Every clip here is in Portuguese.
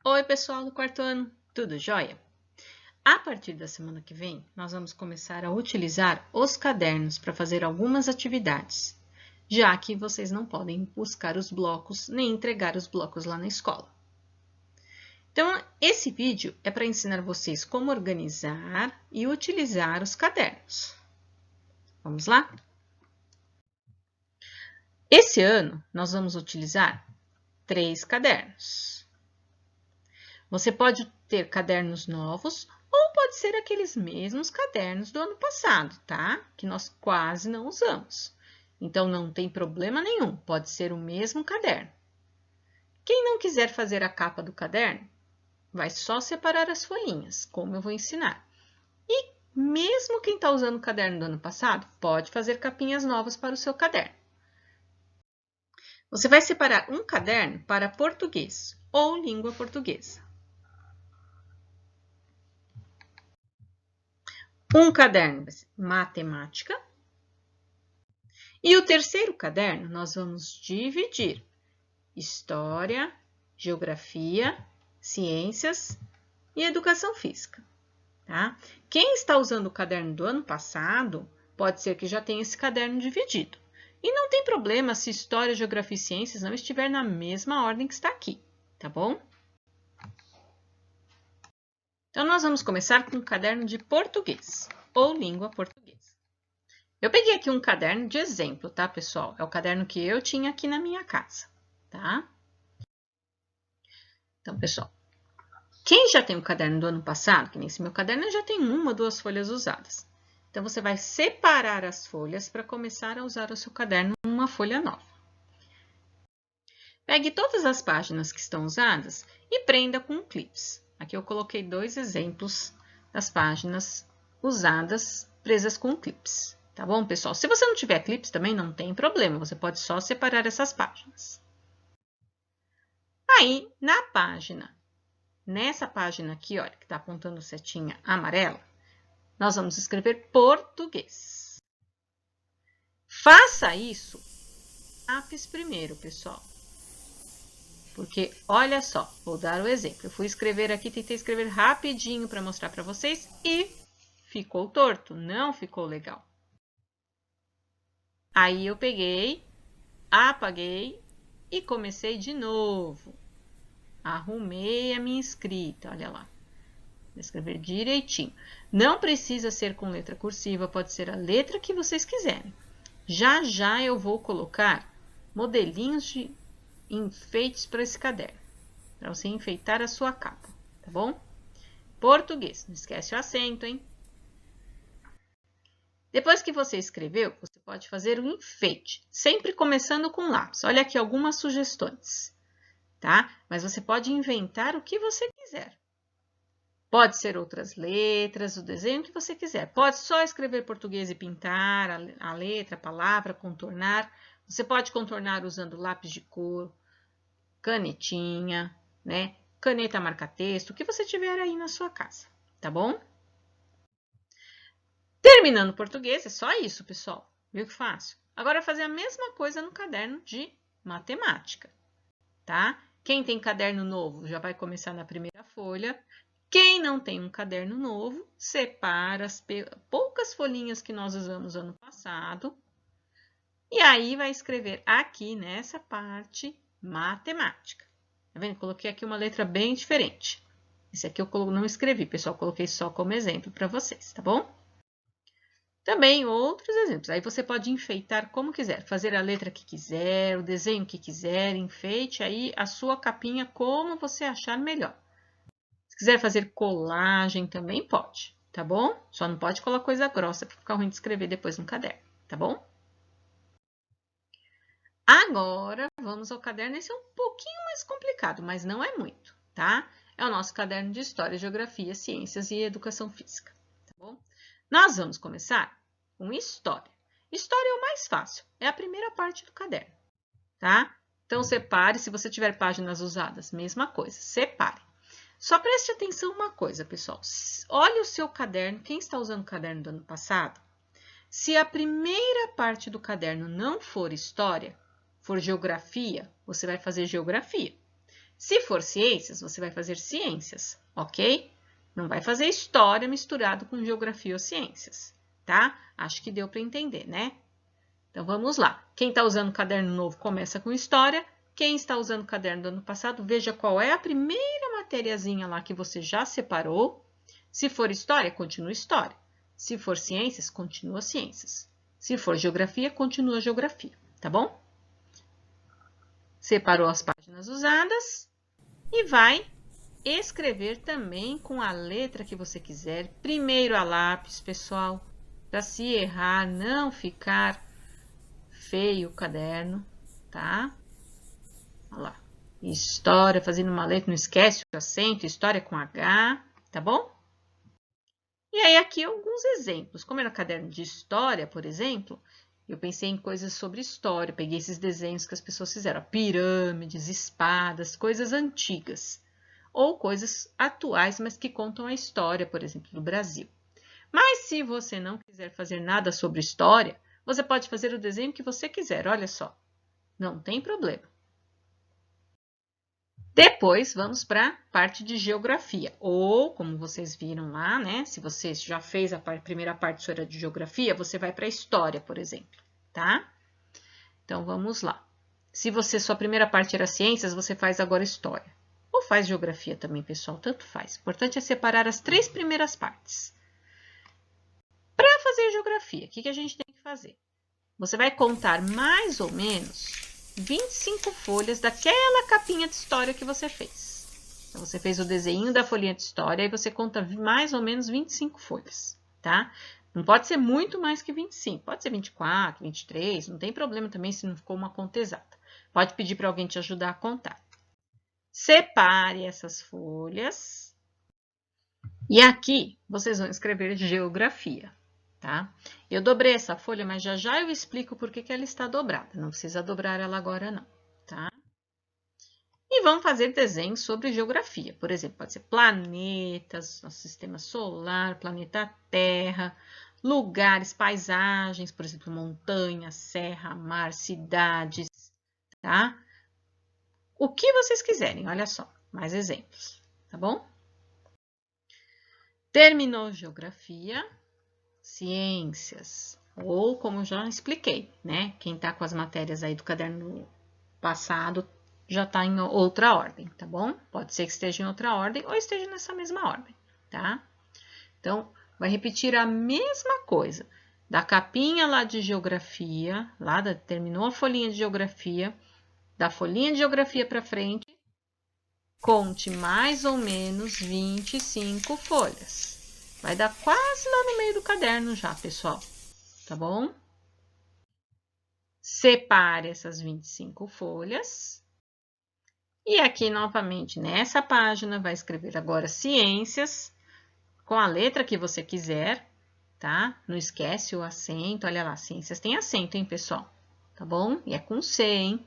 Oi, pessoal do quarto ano, tudo jóia? A partir da semana que vem, nós vamos começar a utilizar os cadernos para fazer algumas atividades, já que vocês não podem buscar os blocos nem entregar os blocos lá na escola. Então, esse vídeo é para ensinar vocês como organizar e utilizar os cadernos. Vamos lá? Esse ano, nós vamos utilizar 3 cadernos. Você pode ter cadernos novos ou pode ser aqueles mesmos cadernos do ano passado, tá? Que nós quase não usamos. Então, não tem problema nenhum, pode ser o mesmo caderno. Quem não quiser fazer a capa do caderno, vai só separar as folhinhas, como eu vou ensinar. E mesmo quem está usando o caderno do ano passado, pode fazer capinhas novas para o seu caderno. Você vai separar um caderno para português ou língua portuguesa. Um caderno vai ser matemática. E o terceiro caderno, nós vamos dividir história, geografia, ciências e educação física, tá? Quem está usando o caderno do ano passado, pode ser que já tenha esse caderno dividido. E não tem problema se história, geografia e ciências não estiver na mesma ordem que está aqui, tá bom? Então, nós vamos começar com o caderno de português, ou língua portuguesa. Eu peguei aqui um caderno de exemplo, tá, pessoal? É o caderno que eu tinha aqui na minha casa, tá? Então, pessoal, quem já tem o caderno do ano passado, que nem esse meu caderno, já tem uma ou duas folhas usadas. Então, você vai separar as folhas para começar a usar o seu caderno numa folha nova. Pegue todas as páginas que estão usadas e prenda com clips. Aqui eu coloquei 2 exemplos das páginas usadas presas com clips. Tá bom, pessoal? Se você não tiver clips também não tem problema, você pode só separar essas páginas. Aí, nessa página aqui, olha, que está apontando setinha amarela, nós vamos escrever português. Faça isso lápis primeiro, pessoal. Porque, olha só, vou dar o exemplo. Eu fui escrever aqui, tentei escrever rapidinho para mostrar para vocês e ficou torto, não ficou legal. Aí eu peguei, apaguei e comecei de novo. Arrumei a minha escrita, olha lá. Vou escrever direitinho. Não precisa ser com letra cursiva, pode ser a letra que vocês quiserem. Já já eu vou colocar modelinhos de enfeites para esse caderno, para você enfeitar a sua capa, tá bom? Português, não esquece o acento, hein? Depois que você escreveu, você pode fazer um enfeite, sempre começando com lápis. Olha aqui algumas sugestões, tá? Mas você pode inventar o que você quiser. Pode ser outras letras, o desenho que você quiser. Pode só escrever português e pintar a letra, a palavra, contornar. Você pode contornar usando lápis de cor, canetinha, né? Caneta marca-texto, o que você tiver aí na sua casa, tá bom? Terminando o português, é só isso, pessoal. Viu que fácil? Agora, fazer a mesma coisa no caderno de matemática, tá? Quem tem caderno novo já vai começar na primeira folha. Quem não tem um caderno novo, separa as poucas folhinhas que nós usamos ano passado. E aí, vai escrever aqui nessa parte, matemática. Tá vendo? Coloquei aqui uma letra bem diferente. Esse aqui eu não escrevi, pessoal. Coloquei só como exemplo para vocês, tá bom? Também outros exemplos. Aí você pode enfeitar como quiser. Fazer a letra que quiser, o desenho que quiser. Enfeite aí a sua capinha como você achar melhor. Se quiser fazer colagem, também pode, tá bom? Só não pode colar coisa grossa para ficar ruim de escrever depois no caderno, tá bom? Agora, vamos ao caderno. Esse é um pouquinho mais complicado, mas não é muito, tá? É o nosso caderno de História, Geografia, Ciências e Educação Física, tá bom? Nós vamos começar com História. História é o mais fácil, é a primeira parte do caderno, tá? Então, separe, se você tiver páginas usadas, mesma coisa, separe. Só preste atenção uma coisa, pessoal. Olhe o seu caderno, quem está usando o caderno do ano passado, se a primeira parte do caderno não for História, for Geografia, você vai fazer Geografia. Se for ciências, você vai fazer ciências, ok? Não vai fazer história misturado com geografia ou ciências, tá? Acho que deu para entender, né? Então, vamos lá. Quem está usando o caderno novo começa com história. Quem está usando o caderno do ano passado, veja qual é a primeira matériazinha lá que você já separou. Se for história, continua história. Se for ciências, continua ciências. Se for geografia, continua geografia, tá bom? Separou as páginas usadas e vai escrever também com a letra que você quiser. Primeiro a lápis, pessoal, para se errar, não ficar feio o caderno, tá? Olha lá. História, fazendo uma letra, não esquece o acento, história com H, tá bom? E aí aqui alguns exemplos. Como era caderno de história, por exemplo, eu pensei em coisas sobre história. Peguei esses desenhos que as pessoas fizeram, pirâmides, espadas, coisas antigas. Ou coisas atuais, mas que contam a história, por exemplo, do Brasil. Mas se você não quiser fazer nada sobre história, você pode fazer o desenho que você quiser, olha só. Não tem problema. Depois, vamos para a parte de geografia. Ou, como vocês viram lá, né? Se você já fez a primeira parte sua de geografia, você vai para a história, por exemplo, tá? Então, vamos lá. Se sua primeira parte era ciências, você faz agora história. Ou faz geografia também, pessoal, tanto faz. O importante é separar as 3 primeiras partes. Para fazer geografia, o que a gente tem que fazer? Você vai contar mais ou menos 25 folhas daquela capinha de história que você fez. Então, você fez o desenho da folhinha de história e você conta mais ou menos 25 folhas, tá? Não pode ser muito mais que 25, pode ser 24, 23, não tem problema também se não ficou uma conta exata. Pode pedir para alguém te ajudar a contar. Separe essas folhas. E aqui vocês vão escrever geografia, tá? Eu dobrei essa folha, mas já eu explico por que ela está dobrada. Não precisa dobrar ela agora não, tá? E vamos fazer desenhos sobre geografia. Por exemplo, pode ser planetas, nosso sistema solar, planeta Terra, lugares, paisagens, por exemplo, montanha, serra, mar, cidades, tá? O que vocês quiserem, olha só, mais exemplos, tá bom? Terminou geografia, ciências, ou como já expliquei, né? Quem está com as matérias aí do caderno passado já está em outra ordem, tá bom? Pode ser que esteja em outra ordem ou esteja nessa mesma ordem, tá? Então, vai repetir a mesma coisa. Da capinha lá de geografia, terminou a folhinha de geografia, da folhinha de geografia para frente, conte mais ou menos 25 folhas. Vai dar quase lá no meio do caderno já, pessoal, tá bom? Separe essas 25 folhas. E aqui, novamente, nessa página, vai escrever agora ciências, com a letra que você quiser, tá? Não esquece o acento, olha lá, ciências tem acento, hein, pessoal? Tá bom? E é com C, hein?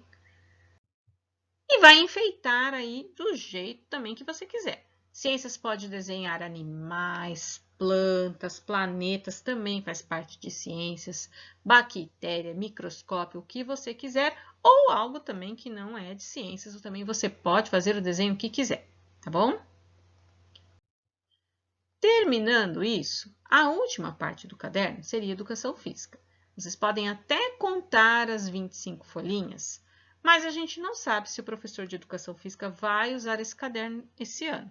E vai enfeitar aí do jeito também que você quiser. Ciências pode desenhar animais, plantas, planetas, também faz parte de ciências, bactéria, microscópio, o que você quiser, ou algo também que não é de ciências, ou também você pode fazer o desenho que quiser, tá bom? Terminando isso, a última parte do caderno seria educação física. Vocês podem até contar as 25 folhinhas, mas a gente não sabe se o professor de educação física vai usar esse caderno esse ano.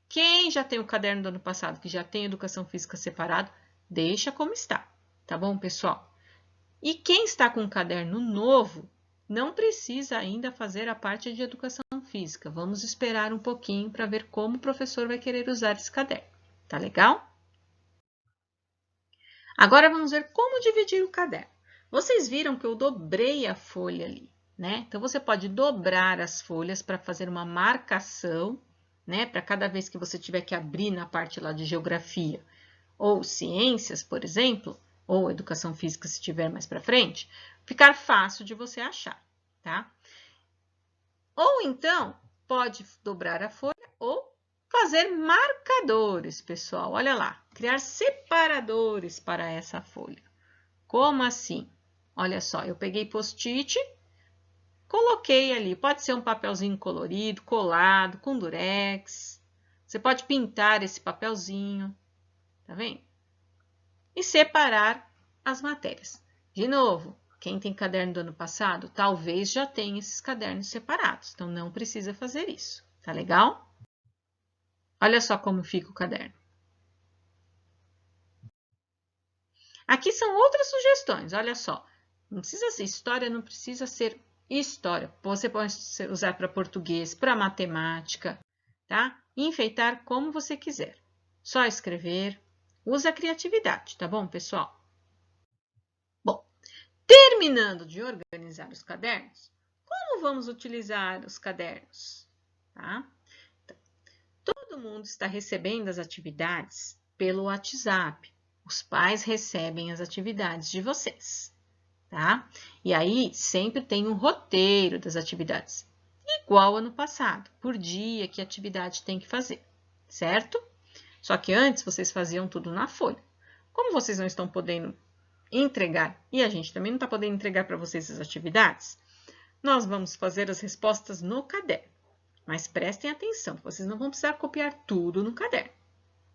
Quem já tem o caderno do ano passado, que já tem educação física separado, deixa como está, tá bom, pessoal? E quem está com um caderno novo, não precisa ainda fazer a parte de educação física. Vamos esperar um pouquinho para ver como o professor vai querer usar esse caderno. Tá legal? Agora vamos ver como dividir o caderno. Vocês viram que eu dobrei a folha ali, né? Então, você pode dobrar as folhas para fazer uma marcação, né? Para cada vez que você tiver que abrir na parte lá de geografia ou ciências, por exemplo, ou educação física se tiver mais para frente, ficar fácil de você achar, tá? Ou então, pode dobrar a folha ou fazer marcadores, pessoal. Olha lá, criar separadores para essa folha. Como assim? Olha só, eu peguei post-it, coloquei ali. Pode ser um papelzinho colorido, colado, com durex. Você pode pintar esse papelzinho, tá vendo? E separar as matérias. De novo, quem tem caderno do ano passado, talvez já tenha esses cadernos separados. Então, não precisa fazer isso. Tá legal? Olha só como fica o caderno. Aqui são outras sugestões, olha só. Não precisa ser história, não precisa ser história. Você pode usar para português, para matemática, tá? E enfeitar como você quiser. Só escrever. Use a criatividade, tá bom, pessoal? Bom, terminando de organizar os cadernos, como vamos utilizar os cadernos? Tá? Então, todo mundo está recebendo as atividades pelo WhatsApp. Os pais recebem as atividades de vocês, tá? E aí sempre tem um roteiro das atividades, igual ano passado, por dia que atividade tem que fazer, certo? Só que antes vocês faziam tudo na folha. Como vocês não estão podendo entregar, e a gente também não está podendo entregar para vocês as atividades, nós vamos fazer as respostas no caderno. Mas prestem atenção, vocês não vão precisar copiar tudo no caderno.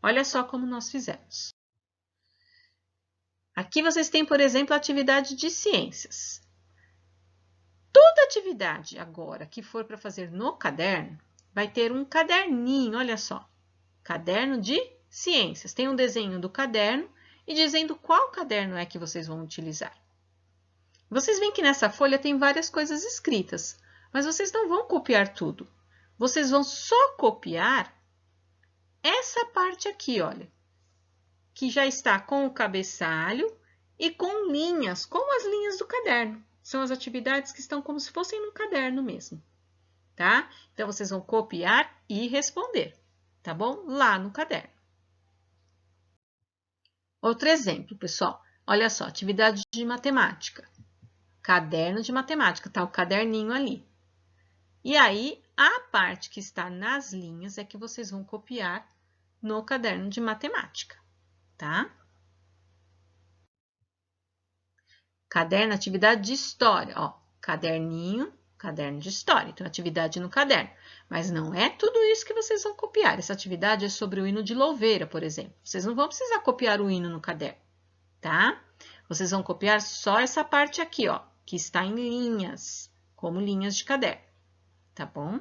Olha só como nós fizemos. Aqui vocês têm, por exemplo, a atividade de ciências. Toda atividade agora que for para fazer no caderno, vai ter um caderninho, olha só. Caderno de ciências. Tem um desenho do caderno e dizendo qual caderno é que vocês vão utilizar. Vocês veem que nessa folha tem várias coisas escritas, mas vocês não vão copiar tudo. Vocês vão só copiar essa parte aqui, olha, que já está com o cabeçalho e com linhas, como as linhas do caderno. São as atividades que estão como se fossem no caderno mesmo, tá? Então, vocês vão copiar e responder, tá bom? Lá no caderno. Outro exemplo, pessoal. Olha só, atividade de matemática. Caderno de matemática, tá o caderninho ali. E aí, a parte que está nas linhas é que vocês vão copiar no caderno de matemática, tá? Caderno, atividade de história, ó. Caderninho, caderno de história. Então, atividade no caderno. Mas não é tudo isso que vocês vão copiar. Essa atividade é sobre o hino de louveira, por exemplo. Vocês não vão precisar copiar o hino no caderno, tá? Vocês vão copiar só essa parte aqui, ó, que está em linhas, como linhas de caderno, tá bom?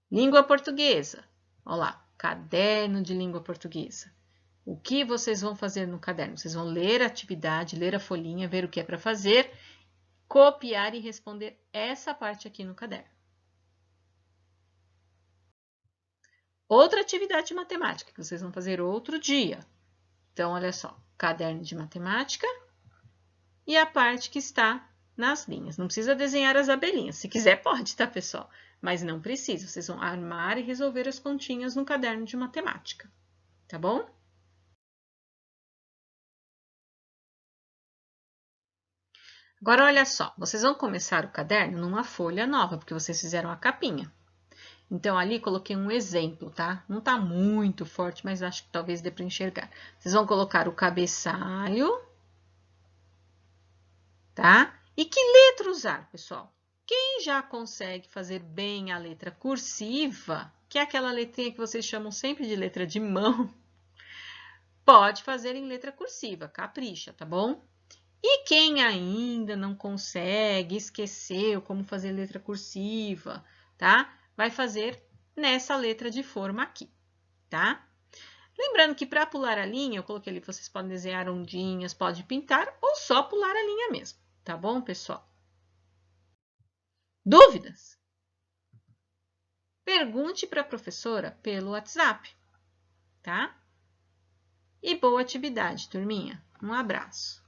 Língua portuguesa. Olha lá, caderno de língua portuguesa. O que vocês vão fazer no caderno? Vocês vão ler a atividade, ler a folhinha, ver o que é para fazer, copiar e responder essa parte aqui no caderno. Outra atividade de matemática que vocês vão fazer outro dia. Então, olha só, caderno de matemática e a parte que está nas linhas. Não precisa desenhar as abelhinhas. Se quiser, pode, tá, pessoal? Mas não precisa. Vocês vão armar e resolver as continhas no caderno de matemática, tá bom? Agora, olha só, vocês vão começar o caderno numa folha nova, porque vocês fizeram a capinha. Então, ali coloquei um exemplo, tá? Não tá muito forte, mas acho que talvez dê para enxergar. Vocês vão colocar o cabeçalho, tá? E que letra usar, pessoal? Quem já consegue fazer bem a letra cursiva, que é aquela letrinha que vocês chamam sempre de letra de mão, pode fazer em letra cursiva, capricha, tá bom? E quem ainda não consegue, esqueceu como fazer letra cursiva, tá? Vai fazer nessa letra de forma aqui, tá? Lembrando que para pular a linha, eu coloquei ali, vocês podem desenhar ondinhas, pode pintar ou só pular a linha mesmo, tá bom, pessoal? Dúvidas? Pergunte para a professora pelo WhatsApp, tá? E boa atividade, turminha. Um abraço.